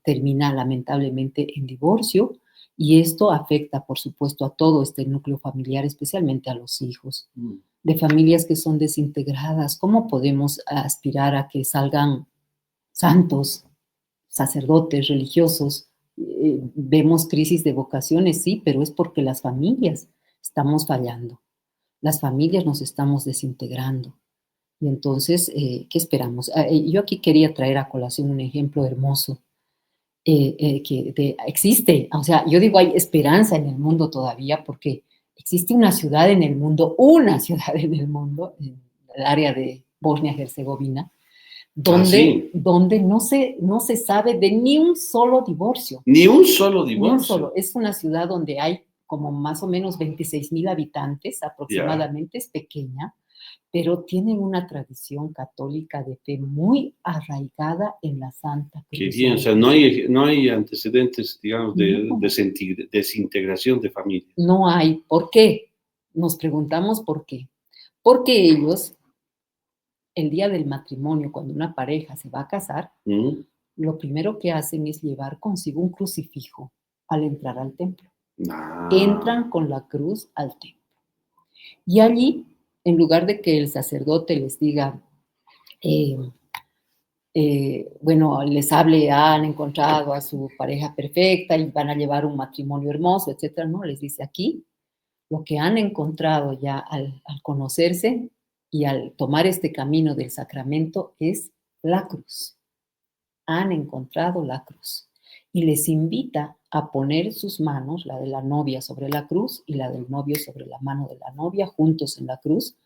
termina lamentablemente en divorcio, y esto afecta, por supuesto, a todo este núcleo familiar, especialmente a los hijos. De familias que son desintegradas, ¿cómo podemos aspirar a que salgan santos, sacerdotes, religiosos? Vemos crisis de vocaciones, sí, pero es porque las familias estamos fallando. Las familias nos estamos desintegrando. Y entonces, ¿qué esperamos? Yo aquí quería traer a colación un ejemplo hermoso. existe, o sea, yo digo, hay esperanza en el mundo todavía porque existe una ciudad en el mundo, en el área de Bosnia-Herzegovina, Ah, donde, sí. donde no se sabe de ni un solo divorcio, Ni un solo ni un solo. divorcio. Es una ciudad donde hay como más o menos 26,000 habitantes Ya. aproximadamente, es pequeña, pero tienen una tradición católica de fe muy arraigada en la Santa Qué Cruz y bien. en O el sea, crucifijo. no hay antecedentes, digamos, de No, desintegración de familias. no hay. ¿Por qué? Nos preguntamos por qué. Porque ellos, el día del matrimonio, cuando una pareja se va a casar, ¿Mm? lo primero que hacen es llevar consigo un crucifijo al entrar al templo. Ah, Entran con la cruz al templo. Y allí, en lugar de que el sacerdote les diga, eh, bueno, les hable, han encontrado a su pareja perfecta y van a llevar un matrimonio hermoso, etcétera, no, les dice aquí, lo que han encontrado ya al conocerse y al tomar este camino del sacramento es la cruz. Han encontrado la cruz. Y les invita a poner sus manos, la de la novia sobre la cruz y la del novio sobre la mano de la novia, juntos en la cruz,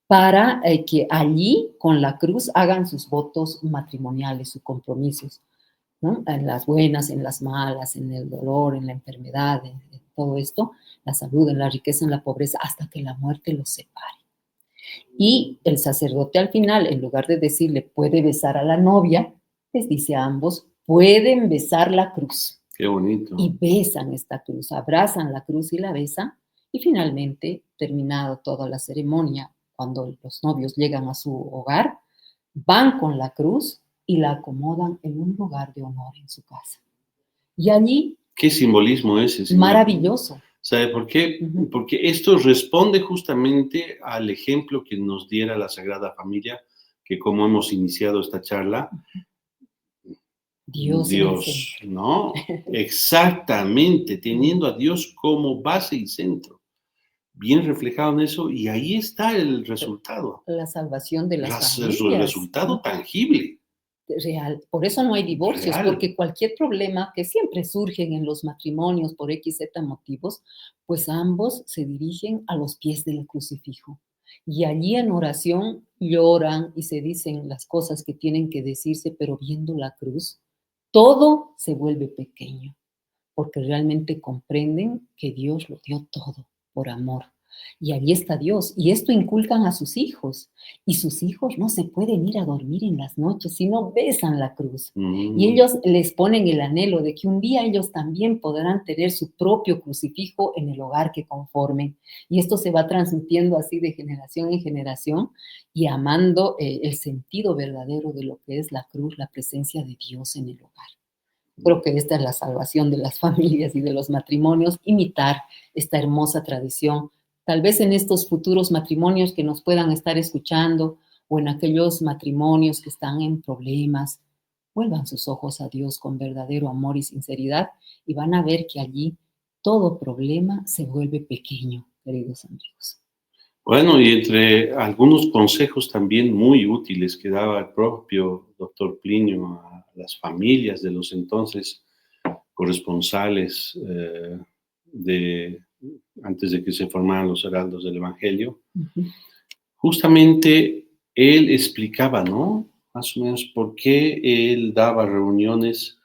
para que allí con la cruz hagan sus votos matrimoniales, sus compromisos, ¿no? En las buenas, en las malas, en el dolor, en la enfermedad, en todo esto, la salud, en la riqueza, en la pobreza, hasta que la muerte los separe. Y el sacerdote al final, en lugar de decirle puede besar a la novia, les dice a ambos, pueden besar la cruz. qué bonito. Y besan esta cruz, abrazan la cruz y la besan. Y finalmente, terminada toda la ceremonia, cuando los novios llegan a su hogar, van con la cruz y la acomodan en un lugar de honor en su casa. Y allí, Qué simbolismo ese, señor. maravilloso. ¿Sabe por qué? Ujú. Porque esto responde justamente al ejemplo que nos diera la Sagrada Familia, que como hemos iniciado esta charla, Dios en el Dios, centro. ¿no? Exactamente, teniendo a Dios como base y centro, bien reflejado en eso, y ahí está el resultado, La salvación de las el familias. resultado tangible, Real. Por eso no hay divorcios, real. porque cualquier problema que siempre surgen en los matrimonios por X, Z motivos, pues ambos se dirigen a los pies del crucifijo. Y allí en oración lloran y se dicen las cosas que tienen que decirse, pero viendo la cruz, todo se vuelve pequeño, porque realmente comprenden que Dios lo dio todo por amor. Y allí está Dios. Y esto inculcan a sus hijos. Y sus hijos no se pueden ir a dormir en las noches si no besan la cruz. Y Mm. ellos les ponen el anhelo de que un día ellos también podrán tener su propio crucifijo en el hogar que conformen. Y esto se va transmitiendo así de generación en generación y amando el sentido verdadero de lo que es la cruz, la presencia de Dios en el hogar. Creo que esta es la salvación de las familias y de los matrimonios, imitar esta hermosa tradición. Tal vez en estos futuros matrimonios que nos puedan estar escuchando o en aquellos matrimonios que están en problemas, vuelvan sus ojos a Dios con verdadero amor y sinceridad y van a ver que allí todo problema se vuelve pequeño, queridos amigos. Bueno, y entre algunos consejos también muy útiles que daba el propio doctor Plinio a las familias de los entonces corresponsales de, antes de que se formaran los heraldos del Evangelio, Ujú. justamente él explicaba, ¿no? Más o menos por qué él daba reuniones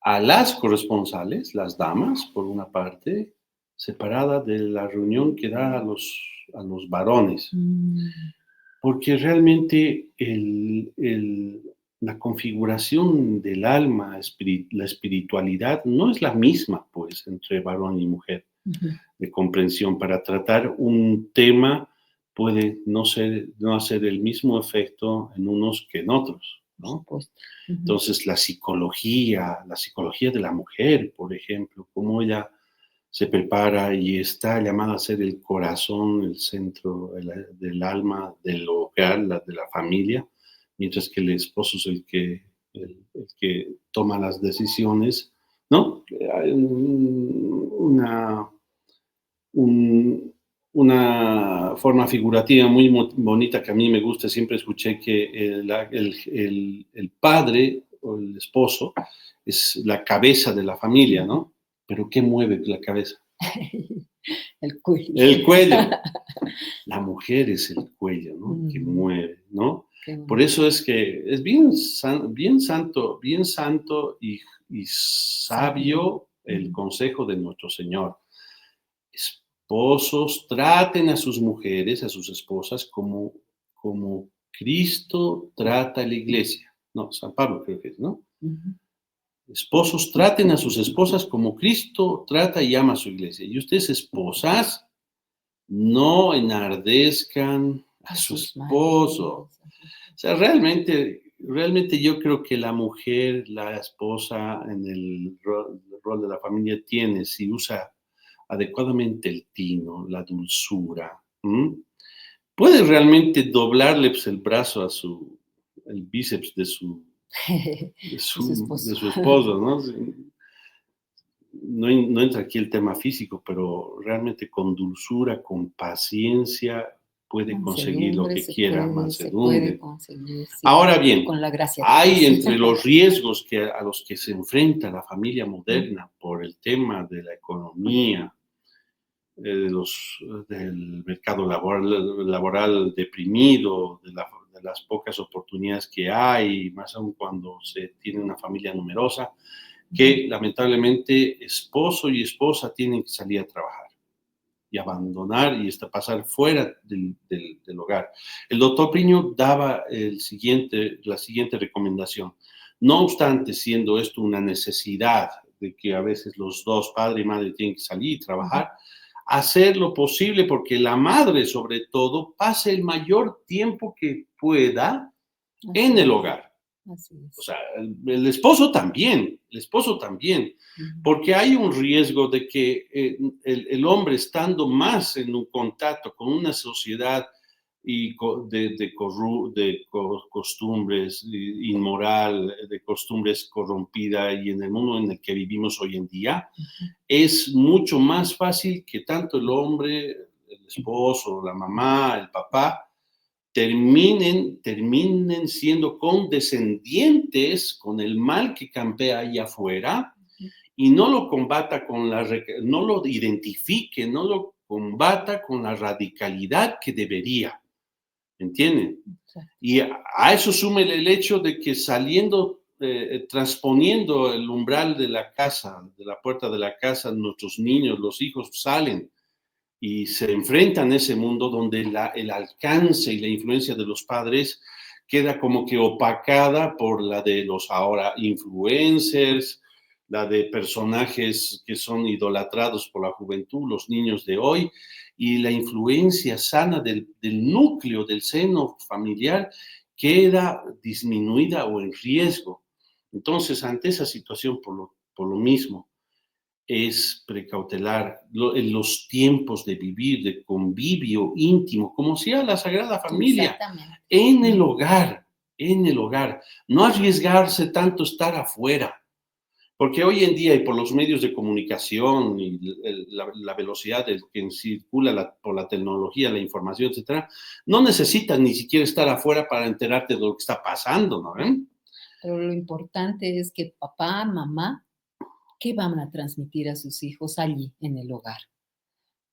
a las corresponsales, las damas, por una parte, separada de la reunión que da a los varones, Mm, porque realmente la configuración del alma, la espiritualidad, no es la misma, pues, entre varón y mujer, ujú, de comprensión. Para tratar un tema puede no hacer el mismo efecto en unos que en otros, por ¿no? supuesto. Ujú. Entonces, la psicología de la mujer, por ejemplo, cómo ella se prepara y está llamada a ser el corazón, el centro del alma, del hogar, de la familia, mientras que el esposo es el que toma las decisiones, ¿no? Hay un- una forma figurativa muy bonita que a mí me gusta. Siempre escuché que el padre o el esposo es la cabeza de la familia, ¿no? Pero ¿qué mueve la cabeza? El cuello. El cuello. La mujer es el cuello, ¿no? Que mueve, ¿no? Por eso es que es bien santo y sabio el consejo de nuestro Señor. Esposos, traten a sus mujeres, a sus esposas, como Cristo trata a la iglesia. No, San Pablo creo que es, ¿no? Esposos, traten a sus esposas como Cristo trata y ama a su iglesia. Y ustedes, esposas, no enardezcan a su esposo. O sea, realmente yo creo que la mujer, la esposa, en el rol de la familia tiene, si usa adecuadamente el tino, la dulzura, puede realmente doblarle pues, el brazo el bíceps de su esposo, ¿no? No entra aquí el tema físico, pero realmente con dulzura, con paciencia, puede conseguir lo que quiera, mansedumbre. Ahora bien, con la gracia de hay Dios. entre los riesgos a los que se enfrenta la familia moderna por el tema de la economía, del mercado laboral deprimido, de las pocas oportunidades que hay, más aún cuando se tiene una familia numerosa, que lamentablemente esposo y esposa tienen que salir a trabajar y abandonar y pasar fuera del hogar. El doctor Priño daba la siguiente recomendación. No obstante, siendo esto una necesidad de que a veces los dos, padre y madre, tienen que salir y trabajar, hacer lo posible porque la madre, sobre todo, pase el mayor tiempo que pueda en el hogar. Así es. O sea, el esposo también, porque hay un riesgo de que el hombre, estando más en un contacto con una sociedad y de costumbres inmoral, de costumbres corrompida, y en el mundo en el que vivimos hoy en día, es mucho más fácil que tanto el hombre, el esposo, la mamá, el papá, terminen siendo condescendientes con el mal que campea ahí afuera y no lo combata no lo identifique, no lo combata con la radicalidad que debería. ¿Entienden? Y a eso súmele el hecho de que saliendo, transponiendo el umbral de la casa, de la puerta de la casa, nuestros niños, los hijos salen y se enfrentan a ese mundo donde el alcance y la influencia de los padres queda como que opacada por la de los ahora influencers, la de personajes que son idolatrados por la juventud, los niños de hoy, y la influencia sana del núcleo, del seno familiar, queda disminuida o en riesgo. Entonces, ante esa situación, por lo mismo, es precautelar en los tiempos de vivir, de convivio íntimo, como sea la Sagrada Familia, en el hogar, no arriesgarse tanto estar afuera, porque hoy en día y por los medios de comunicación y la velocidad que circula por la tecnología, la información, etcétera, no necesitas ni siquiera estar afuera para enterarte de lo que está pasando, ¿no? Pero lo importante es que papá, mamá, ¿qué van a transmitir a sus hijos allí en el hogar?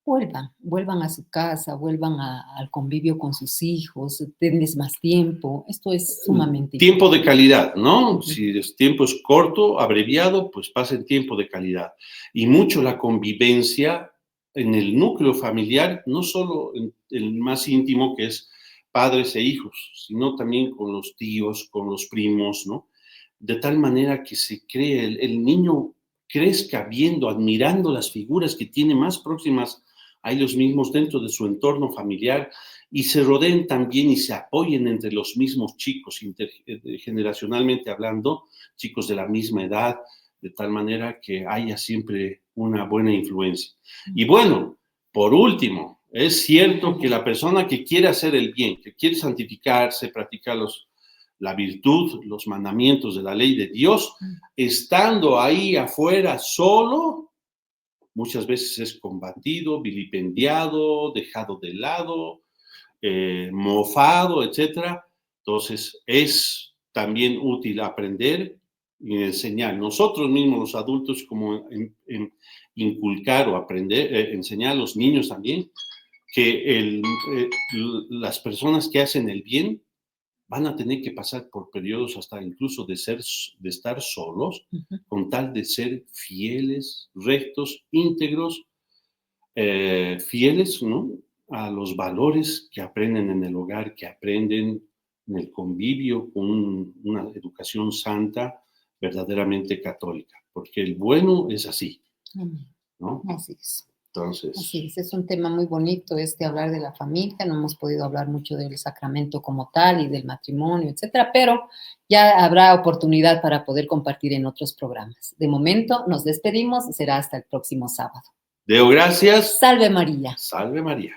Vuelvan a su casa, vuelvan al convivio con sus hijos, denles más tiempo. Esto es sumamente tiempo de importante. calidad, ¿no? Si el tiempo es corto, abreviado, pues pasen tiempo de calidad. Y mucho la convivencia en el núcleo familiar, no solo en el más íntimo, que es padres e hijos, sino también con los tíos, con los primos, ¿no? De tal manera que se cree, el niño crezca viendo, admirando las figuras que tiene más próximas a ellos mismos dentro de su entorno familiar, y se rodeen también y se apoyen entre los mismos chicos, generacionalmente hablando, chicos de la misma edad, de tal manera que haya siempre una buena influencia. Y bueno, por último, es cierto que la persona que quiere hacer el bien, que quiere santificarse, practicar la virtud, los mandamientos de la ley de Dios, estando ahí afuera solo, muchas veces es combatido, vilipendiado, dejado de lado, mofado, etcétera. Entonces, es también útil aprender y enseñar. Nosotros mismos, los adultos, como inculcar o aprender, enseñar a los niños también que las personas que hacen el bien van a tener que pasar por periodos hasta incluso de estar solos, con tal de ser fieles, rectos, íntegros, fieles, ¿no?, a los valores que aprenden en el hogar, que aprenden en el convivio, con una educación santa, verdaderamente católica, porque el bueno es así, ¿no? Así es. Entonces, así es un tema muy bonito hablar de la familia, no hemos podido hablar mucho del sacramento como tal y del matrimonio, etcétera, pero ya habrá oportunidad para poder compartir en otros programas. De momento nos despedimos, será hasta el próximo sábado. Deo gracias. Salve María. Salve María.